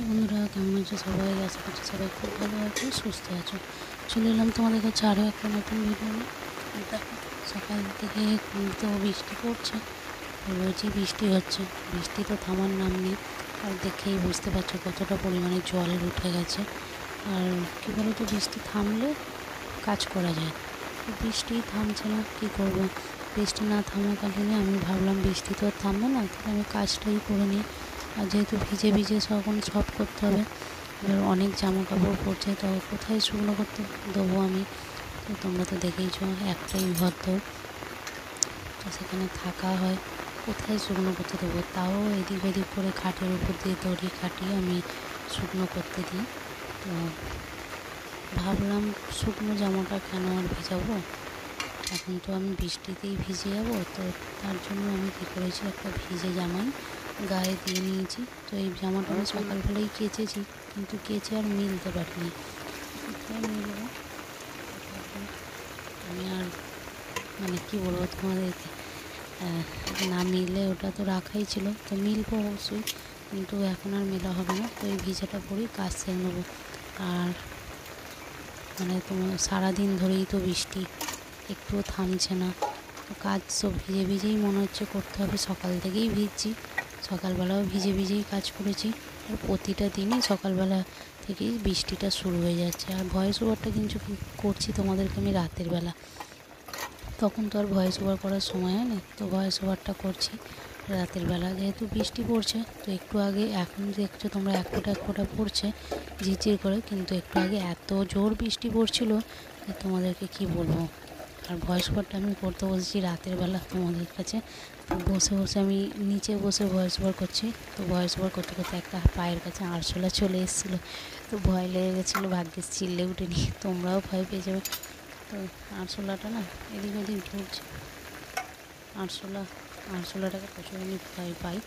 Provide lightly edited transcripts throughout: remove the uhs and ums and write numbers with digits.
High বন্ধুরা, কেমন আছো সবাই? আশা করছি সবাই খুব ভালো আছো, সুস্থ আছো। চলে এলাম তোমাদের কাছে আরও একটা নতুন ভিডিও নিয়ে। দেখো, সকাল থেকে তো বৃষ্টি পড়ছে, রোজই বৃষ্টি হচ্ছে, বৃষ্টি তো থামার নাম নেই। আর দেখেই বুঝতে পারছো কতটা পরিমাণে জল উঠে গেছে। আর কী বলো তো, বৃষ্টি থামলে কাজ করা যায়, তো বৃষ্টি থামছে না, কী করব। বৃষ্টি না থামাকালীনে আমি ভাবলাম বৃষ্টি তো আর থামবে না, তাহলে আমি কাজটাই করে নিই। আর যেহেতু ভিজে ভিজে সব করতে হবে, এবার অনেক জামা কাপড় পরছে, তো কোথায় শুকনো করতে দেবো আমি? তো তোমরা তো দেখেইছো, একটাই ঘর, তো সেখানে থাকা হয়, কোথায় শুকনো করতে দেবো? তাও এদিক ওদিক করে খাটের উপর দিয়ে দড়ি খাটিয়ে আমি শুকনো করতে দিই। তো ভাবলাম শুকনো জামাটা কেন আর ভেজাবো, এখন তো আমি বৃষ্টিতেই ভিজে যাবো। তো তার জন্য আমি কী করেছি, একটা ভিজে জামাই গায়ে দিয়ে নিয়েছি। তো এই জামাটা আমি সকালবেলায় কেচেছি, কিন্তু কেচে আর মিলতে পারিনি, কোথায় মিলবো। আমি আর মানে কী বলবো তোমাদেরকে, না মিলে ওটা তো রাখাই ছিল, তো মিলবো অবশ্যই, কিন্তু এখন আর মেলা হবে না। তো এই ভিজাটা পরেই কাজ সেরে নেবো। আর মানে তোমার সারাদিন ধরেই তো বৃষ্টি, একটুও থামছে না, তো কাজ সব ভিজে ভিজেই মনে হচ্ছে করতে হবে। সকাল থেকেই ভিজছি, সকালবেলাও ভিজে ভিজেই কাজ করেছি, আর প্রতিটা দিনই সকালবেলা থেকেই বৃষ্টিটা শুরু হয়ে যাচ্ছে। আর ভয়েস ওভারটা কিন্তু করছি তোমাদেরকে আমি রাতের বেলা, তখন তো আর ভয়েস ওভার করার সময় হয় না, তো ভয়েস ওভারটা করছি রাতের বেলা। যেহেতু বৃষ্টি পড়ছে, তো একটু আগে, এখন দেখছো তোমরা এক ফোঁটা পড়ছে ঝিরঝির করে, কিন্তু একটু আগে এত জোর বৃষ্টি পড়ছিল যে তোমাদেরকে কি বলবো। আর ভয়েস ওভারটা আমি করতে বসেছি রাতের বেলা তোমাদের কাছে, তো বসে বসে আমি নিচে বসে ভয়েস ওভার করছি। তো ভয়েস ওভার করতে করতে একটা পায়ের কাছে আরশোলা চলে এসেছিলো, তো ভয় লেগে গেছিলো, ভাগ্যিস চিল্লে উঠেনি, তোমরাও ভয় পেয়ে যাবে। তো আরশোলাটা না এদিক ওদিক ঘুরছে, আরশোলাটাকে প্রচুর আমি ভয় পাই।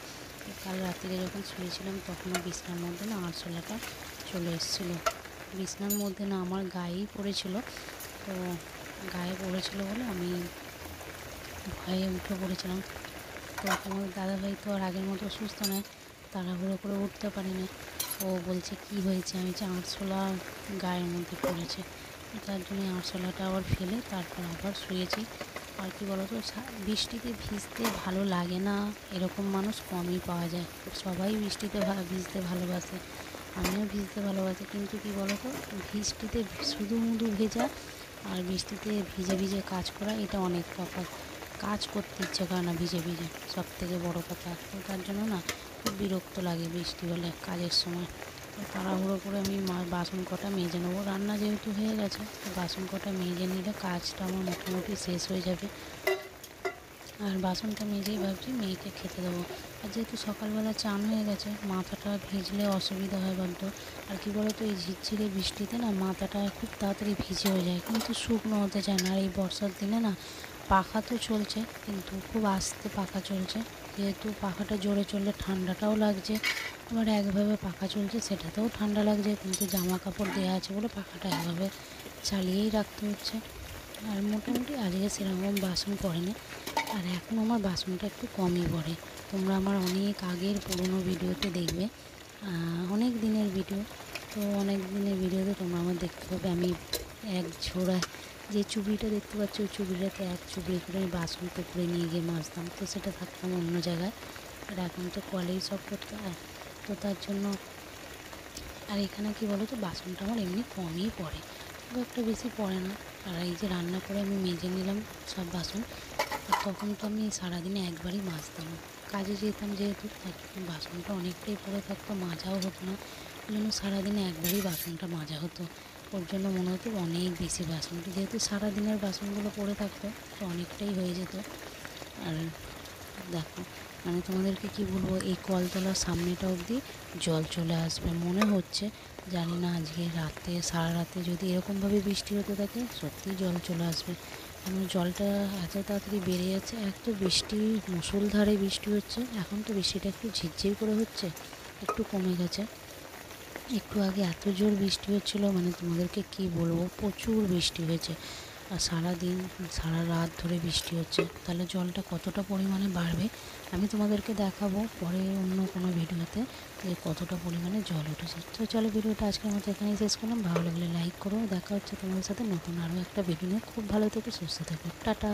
কাল রাত্রিরে যখন শুয়েছিলাম তখনও বিছনার মধ্যে না আরশোলাটা চলে এসেছিলো, বিছনার মধ্যে না আমার গায়েই পড়েছিল। তো গায়ে পড়েছিল বলে আমি ভয়ে উঠে পড়েছিলাম। তো তোমার দাদাভাই তো আর আগের মতো সুস্থ নয়, তাড়াহুড়ো করে উঠতে পারি না। ও বলছে কি হয়েছে, আমি যে আরশোলা গায়ের মধ্যে পড়েছে, তার জন্য আরশোলাটা আবার ফেলে তারপর আবার শুয়েছি। আর কি বলো তো, বৃষ্টিতে ভিজতে ভালো লাগে না এরকম মানুষ কমই পাওয়া যায়। সবাই বৃষ্টিতে ভিজতে ভালোবাসে, আমিও ভিজতে ভালোবাসি, কিন্তু কি বলো তো, বৃষ্টিতে শুধু মুধু ভেজা আর বৃষ্টিতে ভিজে ভিজে কাজ করা, এটা অনেক তফাৎ। কাজ করতে ইচ্ছে করে না ভিজে ভিজে, সব থেকে বড়ো কথা। তো তার জন্য না খুব বিরক্ত লাগে বৃষ্টি হলে কাজের সময়। তো তাড়াহুড়ো করে আমি বাসন কটা মেজে নেবো, রান্না যেহেতু হয়ে গেছে, তো বাসন কটা মেজে নিলে কাজটা আমার মোটামুটি শেষ হয়ে যাবে। আর বাসনটা মেজেই ভাবছি মেয়েকে খেতে দেবো। আর যেহেতু সকালবেলা চান হয়ে গেছে, মাথাটা ভিজলে অসুবিধা হয় বড্ড। আর কি বলো তো, এই ঝিরঝিরে বৃষ্টিতে না মাথাটা খুব তাড়াতাড়ি ভিজে হয়ে যায়, কিন্তু শুকনো হতে চায় না। আর এই বর্ষার দিনে না পাখা তো চলছে, কিন্তু খুব আস্তে পাখা চলছে, যেহেতু পাখাটা জোরে চললে ঠান্ডাটাও লাগছে। আবার একভাবে পাখা চলছে সেটাতেও ঠান্ডা লাগছে, কিন্তু জামা কাপড় দেওয়া আছে বলে পাখাটা একভাবে চালিয়েই রাখতে হচ্ছে। আর মোটামুটি আজকে সেরকম বাসন পড়েনি, আর এখন আমার বাসনটা একটু কমই পড়ে। তোমরা আমার অনেক আগের পুরনো ভিডিওতে দেখবে, অনেক দিনের ভিডিও, তো অনেক দিনের ভিডিওতে তোমরা আমার দেখতে পাবে আমি এক ঝোড়া যে চুবড়িটা দেখতে পাচ্ছ, ওই চুবড়িটাতে এক চুবড়ি করে আমি বাসন পুকুরে নিয়ে গিয়ে মাজতাম, তো সেটা থাকতাম অন্য জায়গায়। আর এখন তো কলেই সব করতে হয়, তো তার জন্য। আর এখানে কি বলো তো, বাসনটা আমার এমনি কমই পড়ে, খুব একটা বেশি পড়ে না। আর এই যে রান্না করে আমি মেজে নিলাম সব বাসন, আর তখন তো আমি সারাদিনে একবারই মাজতাম, কাজে যেতাম যেহেতু, তার জন্য বাসনটা অনেকটাই পড়ে থাকতো, মাজাও হতো না। ওই জন্য সারাদিনে একবারই বাসনটা মাজা হতো, ওর জন্য মনে হতো অনেক বেশি বাসন, যেহেতু সারাদিনের বাসনগুলো পড়ে থাকতো তো অনেকটাই হয়ে যেত। আর দেখো, মানে তোমাদেরকে কি বলবো, এই কলতলার সামনেটা অবধি জল চলে আসবে মনে হচ্ছে। জানি না আজকে রাতে, সারা রাতে যদি এরকমভাবে বৃষ্টি হতে থাকে, সত্যিই জল চলে আসবে। কারণ জলটা এত তাড়াতাড়ি বেড়ে যাচ্ছে, এক তো বৃষ্টি মুষলধারে বৃষ্টি হচ্ছে, এখন তো বৃষ্টিটা একটু ঝিরঝির করে হচ্ছে, একটু কমে গেছে। একটু আগে এত জোর বৃষ্টি হচ্ছিলো, মানে তোমাদেরকে কি বলবো, প্রচুর বৃষ্টি হয়েছে। আর সারাদিন সারা রাত ধরে বৃষ্টি হচ্ছে, তাহলে জলটা কতটা পরিমাণে বাড়বে আমি তোমাদেরকে দেখাবো পরে অন্য কোনো ভিডিওতে যে কতটা পরিমাণে জল উঠেছে। তো চলো ভিডিওটা আজকের মতো এখানেই শেষ করলাম। ভালো লাগলে লাইক করো। দেখা হচ্ছে তোমাদের সাথে নতুন আরও একটা ভিডিও নিয়ে। খুব ভালো থেকো, সুস্থ থেকো, টাটা।